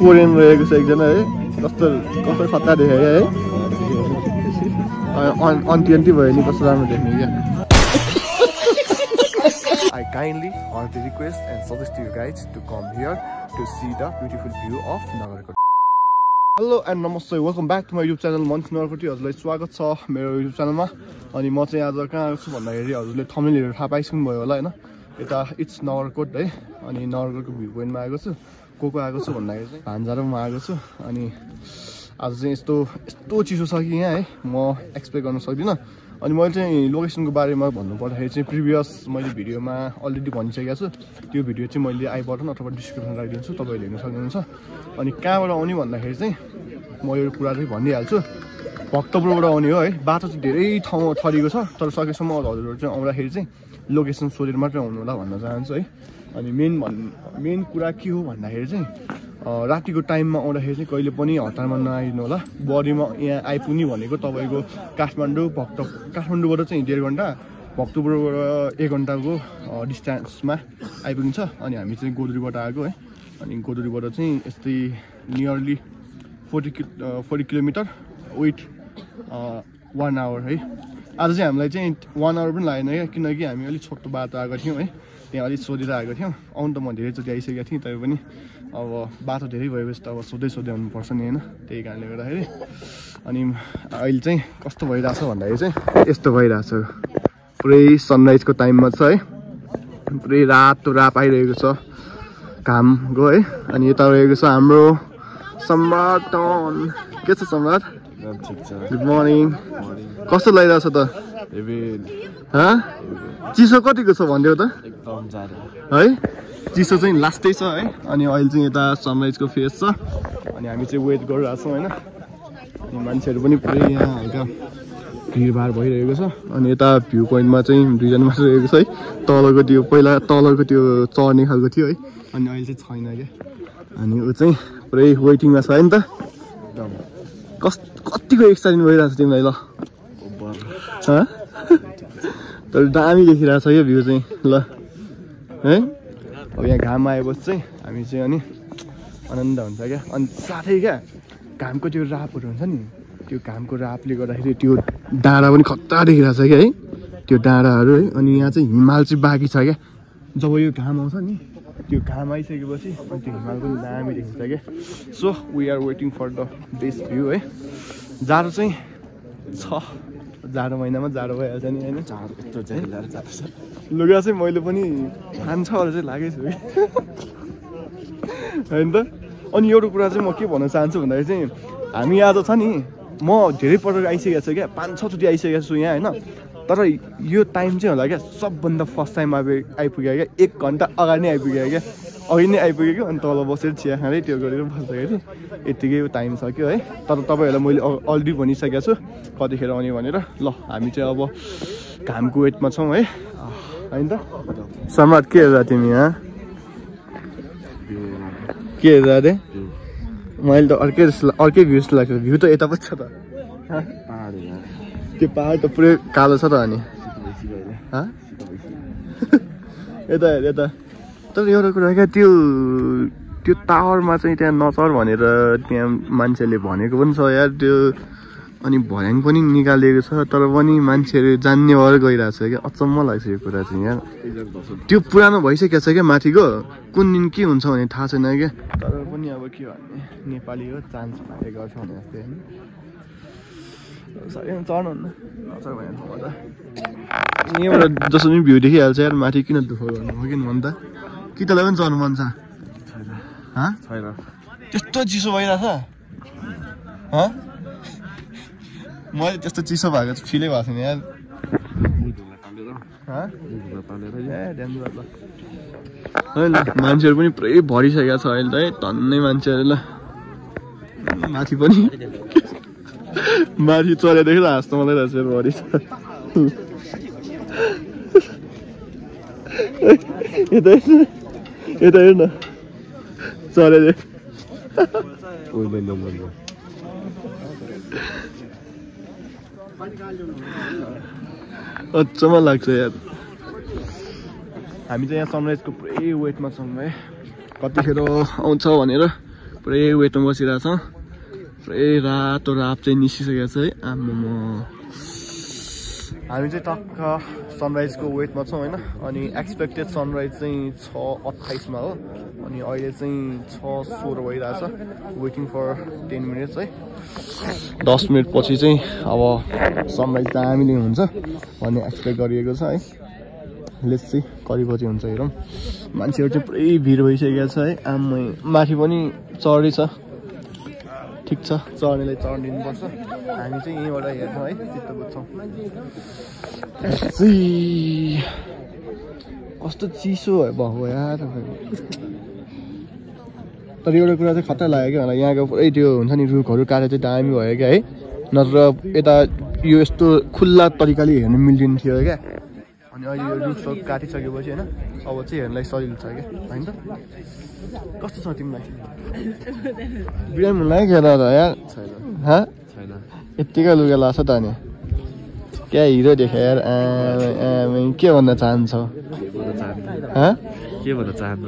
Korean रहेको छ एकजना है कस्तो कस्तो खतरा देखायो है अन्टी भयो नि कस्तो राम्रो देख्ने क्या I kindly want to request and suggest you guys to come here to see the beautiful view of Nagarkot. Hello and namaste, welcome back to my YouTube channel Mans Nagarkoti. हजुरलाई स्वागत छ मेरो YouTube च्यानलमा। अनि म चाहिँ आज कहाँ आएको छु भन्दाखेरि हजुरले थम्बनेल हेरेर थाहा पाइसक्नु भयो होला हैन। यता इट्स नगरकोट है। अनि नगरकोटको भ्यू पोइन्टमा आएको छु। को आएको छु भन्दाखेरि चाहिँ भान्जारामा आएको छु। अनि आज चाहिँ यस्तो चिसो छ कि यहाँ है म एक्सपेक्ट गर्न सक्दिनँ। अनि मैले चाहिँ लोकेसनको बारेमा भन्नु पर्दाखेरि चाहिँ प्रिभियस मैले भिडियोमा अलरेडी भनिसकेको छु। त्यो भिडियो चाहिँ मैले आई बटन अथवा डिस्क्रिप्सनमा राखिदिन्छु, तपाईहरुले हेर्न सक्नुहुन्छ। अनि कहाँबाट आउने भन्दाखेरि चाहिँ म यो कुरा चाहिँ भनिहाल्छु। भक्तपुरबाट आउने हो है। बाटो चाहिँ धेरै ठाउँमा थरीको छ, तर सकेसम्म हजुरहरु चाहिँ आउँदाखेरि चाहिँ लोकेसन सोधेर मात्रै आउनु होला भन्न चाहन्छु है। अनि मेन कुरा के हो भन्दाखेरि चाहिँ रातिको टाइममा आउँदाखेरि चाहिँ कहिले पनि हतारमा नआइदिनु होला। बडीमा यहाँ आइपुग्ने भनेको तपाईको काठमाडौँबाट चाहिँ 1.5 घण्टा, भक्तपुरबाट 1 घण्टाको डिस्टेन्समा आइपुग्छ। अनि हामी चाहिँ गोदुरीबाट आएको है। अनि गोदुरीबाट चाहिँ यस्तै नियरली 40 किलोमिटर विथ 1 आवर है। आज चाहिँ हामीलाई चाहिँ 1 आवर पनि लागेन क्या, किनकि हामी अलिक छोटो बाटो आएको थियौँ है। त्यहाँ अलिक सोधेर आएको थियौँ। आउनु त म धेरैचोटि आइसकेको थिएँ, तर पनि अब बाटो धेरै भएपछि त अब सोधै आउनुपर्छ नि होइन। त्यही कारणले गर्दाखेरि अनि अहिले चाहिँ कस्तो भइरहेछ भन्दाखेरि चाहिँ यस्तो भइरहेछ। पुरै सनराइजको टाइममा छ है। पुरै रातो राप आइरहेको छ घामको है। अनि यता रहेको छ हाम्रो सम्राट टाउन। के छ सम्राट? Good morning. कस्तो लागिरहेछ त? चिसो कतिको छ भनिदेऊ त? एकदम जाडो है। चिसो चाहिँ लास्टै छ है। अनि अहिले चाहिँ यता सनराइजको फेज छ। अनि हामी चाहिँ वेट गरिरहेछौँ होइन। अनि मान्छेहरू पनि पुरै यहाँ हल्का भिडभाड भइरहेको छ। अनि यता भ्यू पोइन्टमा चाहिँ 2 जना मात्र रहेको छ है। तलको त्यो पहिला तलको त्यो चढ्ने खालको थियो है। अनि अहिले चाहिँ छैन क्या। अनि ऊ चाहिँ पुरै वेटिङमा छ है नि त। कतिको एक्साइटमेन्ट भइरहेको छ तिमीलाई ल? तर दामी देखिरहेको छ यो भ्यू चाहिँ ल है। अब यहाँ घाम आएपछि चाहिँ हामी चाहिँ अनि आनन्द हुन्छ क्या। अनि साथै क्या घामको त्यो रापहरू हुन्छ नि, त्यो घामको रापले गर्दाखेरि त्यो डाँडा पनि खतरा देखिरहेको छ क्या है, त्यो डाँडाहरू है। अनि यहाँ चाहिँ हिमाल चाहिँ बाँकी छ क्या। जब यो घाम आउँछ नि, त्यो घाम आइसकेपछि अनि त्यो हिमाल पनि दामी देखिन्छ क्या। So we are waiting for the best view है। जाडो चाहिँ छ, जाडो महिनामा जाडो भइहाल्छ नि होइन। लुगा चाहिँ मैले पनि 5-6 वटा चाहिँ लागेको छु होइन त। अनि एउटा कुरा चाहिँ म के भन्न चाहन्छु भन्दाखेरि चाहिँ हामी आज छ नि, म धेरै पटक आइसकेको छु क्या, 5-6 चोटि आइसकेको छु यहाँ होइन। तर यो टाइम चाहिँ होला क्या सबभन्दा फर्स्ट टाइम आइपुग्यो क्या। 1 घन्टा अगाडि नै आइपुग्यो क्या। अघि नै आइपुगेको। अनि तल बसेर चिया खाँदै त्यो गरेर बस्दाखेरि यतिकै टाइम सक्यो है। तर तपाईँहरूलाई मैले अलरेडी भनिसकेको छु कतिखेर आउने भनेर। ल हामी चाहिँ अब घामको वेटमा छौँ है होइन त। सम्राट के हेर्दा तिमी यहाँ? के हेर्दा अरे? मैले त अर्कै भ्यू जस्तो लाग्छ। भ्यू त यता पनि छ त, त्यो पहाड त पुरै कालो छ त। अनि यता हेर यता। तर एउटा कुरा क्या, त्यो टावरमा चाहिँ त्यहाँ नचढ भनेर त्यहाँ मान्छेले भनेको पनि छ यार त्यो। अनि भर्याङ पनि निकालेको छ, तर पनि मान्छेहरू जान्ने भएर गइरहेको छ क्या। अचम्म लाग्छ यो कुरा चाहिँ यार। त्यो पुरानो भइसकेको छ क्या माथिको। कुन दिन के हुन्छ भने थाहा छैन क्या। तर पनि अब के भन्ने, नेपाली हो, चान्स पाए गर्छ भने जस्तै होइन। चढ्नुहुन्न नचढ भने ठाउँमा त यहाँबाट जसरी भ्यू देखिहाल्छ यार। माथि किन दुःख गर्नु हो कि भन त? कि तँलाई पनि चढ्नु मन छ? छैन त्यस्तो चिसो भइरहेछ। मैले त्यस्तो चिसो भएको फिलै भएको छैन यार। ल मान्छेहरू पनि पुरै भरिसकेको छ अहिले त है। टन्नै मान्छेहरू ल। माथि पनि माथि चढेदेखि हाँस्नु मलाई रहेछ भरि छ। यता हेर्न चढेर अचम्म लाग्छ यार। हामी चाहिँ यहाँ सनराइजको पुरै वेटमा छौँ है, कतिखेर आउँछ भनेर पुरै वेटमा बसिरहेछ पुरै रातो राप चाहिँ निस्किसकेको छ है आम्मामा हामी चाहिँ टक्क सनराइजको वेटमा छौँ होइन अनि एक्सपेक्टेड सनराइज चाहिँ 6:28 मा हो अनि अहिले चाहिँ 6:16 भइरहेछ वेटिङ फर 10 मिनट्स है 10 मिनट पछि चाहिँ अब सनराइज दामीले हुन्छ भन्ने एक्सपेक्ट गरिएको छ है लेट्स सी कति बजी हुन्छ हेरौँ मान्छेहरू चाहिँ पुरै भिड भइसकेको छ है आम्मै माथि पनि चढी छ ठिक छ चढ्नेलाई चढिदिनुपर्छ हामी चाहिँ यहीँबाट हेर्छौँ है चित्त बुझ्छौँ कस्तो चिसो भएको यार तर एउटा कुरा चाहिँ खतरा लाग्यो क्या मलाई यहाँको पुरै त्यो हुन्छ नि रुखहरू काटेर चाहिँ दामी भयो क्या है नत्र यता यो यस्तो खुल्ला तरिकाले हेर्नु मिल्दैन थियो क्या अनि अहिले यो रुखसब काटिसकेपछि होइन अब चाहिँ हेर्नलाई सजिलो छ क्या होइन त कस्तो छ तिमीलाई बिरामी हुन लाग्यो क्या दादा यार छैन यत्तिकै लुगा लाग्छ त अनि क्या हिरो देखायो यार के भन्न चाहन्छौ के भन्न चाहनु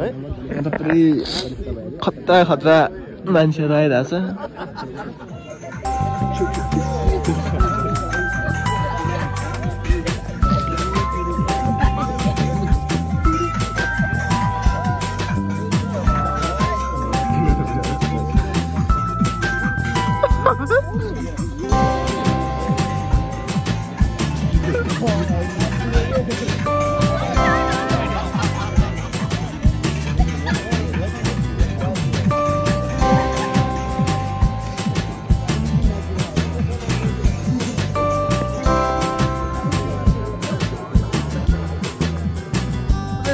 है अन्त पुरै खतरा मान्छेहरू आइरहेछ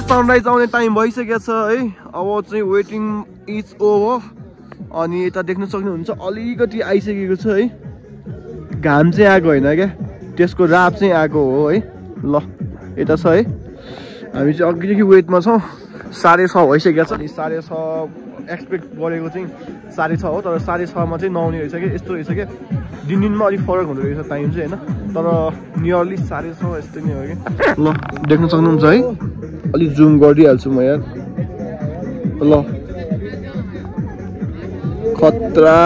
सनराइज आउने टाइम भइसकेको छ है अब चाहिँ वेटिङ इज ओभर अनि यता देख्न सक्नुहुन्छ अलिकति आइसकेको छ है घाम चाहिँ आएको होइन क्या त्यसको राप चाहिँ आएको हो है ल यता छ है हामी चाहिँ अघिदेखि वेटमा छौँ 6:30 भइसकेको छ अनि 6:30 एक्सपेक्ट गरेको चाहिँ 6:30 हो तर 6:30 मा चाहिँ नआउने रहेछ कि यस्तो रहेछ क्या दिनमा अलिक फरक हुँदो रहेछ टाइम चाहिँ होइन तर नियरली 6:30 यस्तै नै हो कि ल देख्न सक्नुहुन्छ है अलिक जुम गरिदिइहाल्छु म यार ल खतरा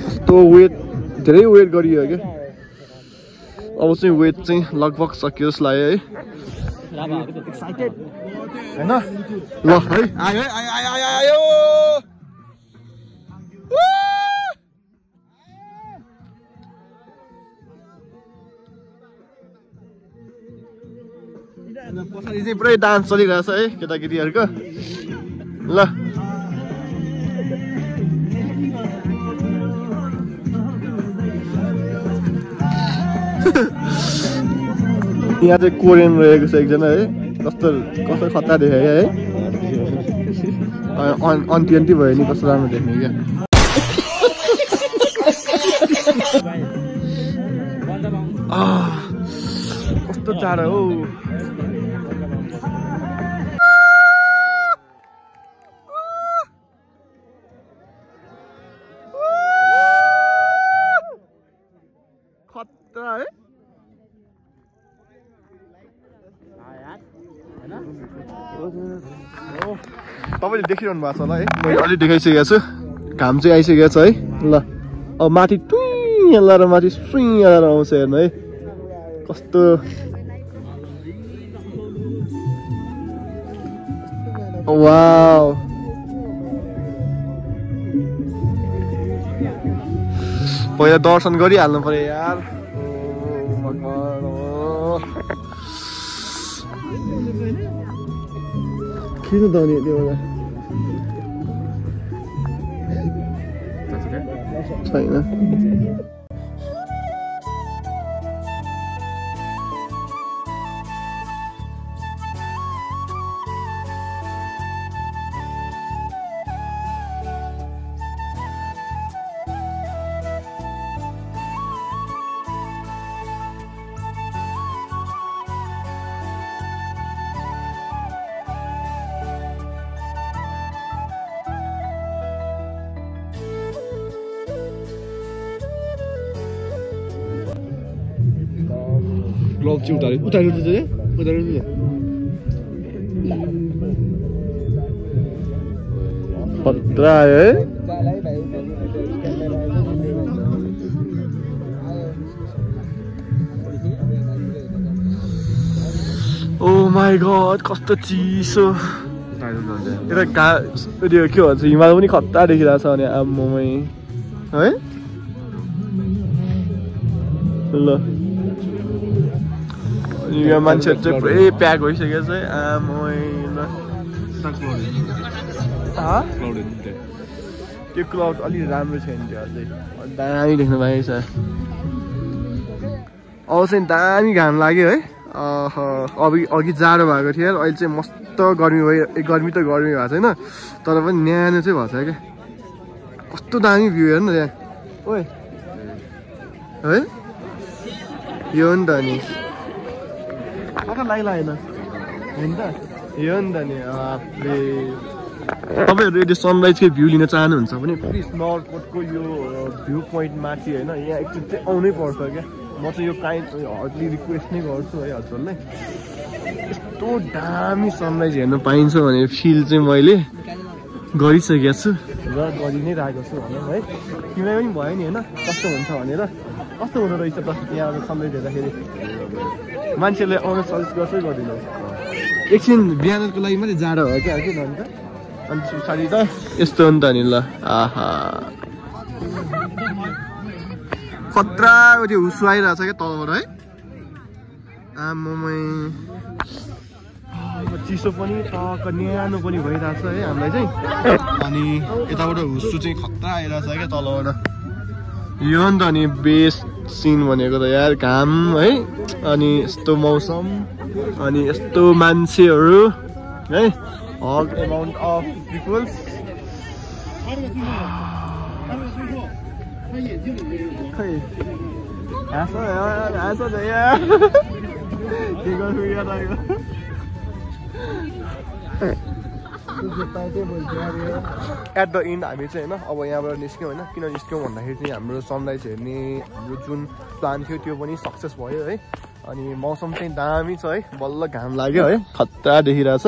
यस्तो वेट धेरै वेट गरियो क्या अब चाहिँ वेट चाहिँ लगभग सकियो जस्तो लाग्यो है होइन ल है आयो आयो पछाडि चाहिँ पुरै डान्स चलिरहेछ है केटाकेटीहरूको ल यहाँ चाहिँ कोरियन रहेको छ एकजना है कस्तो खतरा देखायो है अन्ती भयो नि कस्तो राम्रो देख्ने क्या कस्तो टाढो हो खतरा है तपाईँले देखिरहनु भएको छ होला है मैले अलिक देखाइसकेको छु घाम चाहिँ आइसकेको छ है ल अब माथि टुई लाएर माथि सुई लाएर आउँछ हेर्नु है कस्तो वाउ पहिला दर्शन गरिहाल्नु पर्यो यार किन दनी त्यो छैन ग्लोभ चाहिँ उतारिदिन्छ खतरा है ओ माई गॉड कस्तो चिसो त्यो के भन्छ हिमाल पनि खतरा देखिरहेको छ भने आम्मै है ल यहाँ मान्छेहरू चाहिँ पुरै प्याक भइसकेको छ आम्मै ल त्यो क्लाउड अलि राम्रो छैन त्यो अझै दामी देख्नु पाएको छ अब चाहिँ दामी घाम लाग्यो है अघि जाडो भएको थियो अहिले चाहिँ मस्त गर्मी भयो गर्मी त गर्मी भएको छैन तर पनि न्यानो चाहिँ भएको छ क्या कस्तो दामी भ्यू हेर्नु न यहाँ ओए है यो नि त नि कता लागिरहेन होइन त यो नि त नि तपाईँहरू यदि सनराइजकै भ्यू लिन चाहनुहुन्छ भने प्लिज नगरकोटको यो भ्यू पोइन्ट माथि होइन यहाँ एकचोटि चाहिँ आउनै पर्छ क्या म चाहिँ यो हर्डली रिक्वेस्ट नै गर्छु है हजुरलाई यस्तो दामी सनराइज हेर्न पाइन्छ भने फिल चाहिँ मैले गरिसकेको छु र गरि नै रहेको छु भनौँ है तिमीलाई पनि भयो नि होइन कस्तो हुन्छ भनेर कस्तो हुँदो रहेछ त यहाँ सनराइज हेर्दाखेरि मान्छेले आउन सजेस्ट गर्छै गरिदिनु एकछिन बिहानको लागि मात्रै जाडो हो क्या के अन्त अनि पछाडि त यस्तो हो नि त नि ल आहा खतरा त्यो हुसु आइरहेछ क्या तलबाट है आम्मै चिसो पनि टक्क न्यानो पनि भइरहेछ है हामीलाई चाहिँ अनि यताबाट हुसु चाहिँ खतरा आइरहेछ क्या तलबाट यो नि त नि बेस्ट सिन भनेको त यार घाम है अनि यस्तो मौसम अनि यस्तो मान्छेहरू है हल एमाउन्ट अफ पिपल्स खै हाँस त यहाँ के गर्नु याद आयो एट द इन्ड हामी चाहिँ होइन अब यहाँबाट निस्क्यौँ होइन किन निस्क्यौँ भन्दाखेरि चाहिँ हाम्रो सनराइज हेर्ने हाम्रो जुन प्लान थियो त्यो पनि सक्सेस भयो है अनि मौसम चाहिँ दामी छ है बल्ल घाम लाग्यो है खतरा देखिरहेछ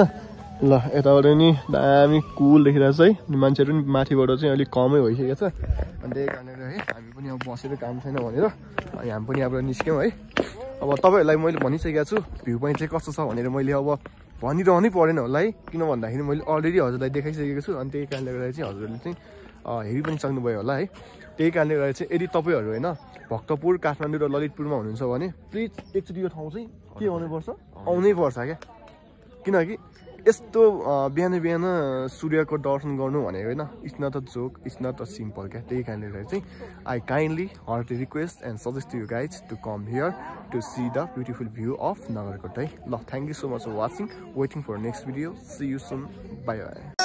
ल यताबाट नि दामी कुल देखिरहेछ है मान्छेहरू पनि माथिबाट चाहिँ अलिक कमै भइसकेको छ अनि त्यही कारणले है हामी पनि अब बसेर काम छैन भनेर अनि हामी पनि यहाँबाट निस्क्यौँ है अब तपाईँहरूलाई मैले भनिसकेको छु भ्यू पोइन्ट चाहिँ कस्तो छ भनेर मैले अब भनिरहनै परेन होला है किन भन्दाखेरि मैले अलरेडी हजुरलाई देखाइसकेको छु अनि त्यही कारणले गर्दा चाहिँ हजुरले चाहिँ हेरि पनि सक्नुभयो होला है त्यही कारणले गर्दा चाहिँ यदि तपाईँहरू होइन भक्तपुर काठमाडौँ र ललितपुरमा हुनुहुन्छ भने प्लिज एकचोटि यो ठाउँ चाहिँ के आउनुपर्छ आउनै पर्छ क्या किनकि यस्तो बिहान बिहान सूर्यको दर्शन गर्नु भनेको होइन it's not a joke it's not a simple क्या त्यही कारणले गर्दा चाहिँ I kindly heartly request and suggest to you guys to come here to see the beautiful view of Nagarkot है ल thank you so much for watching waiting for next video see you soon bye by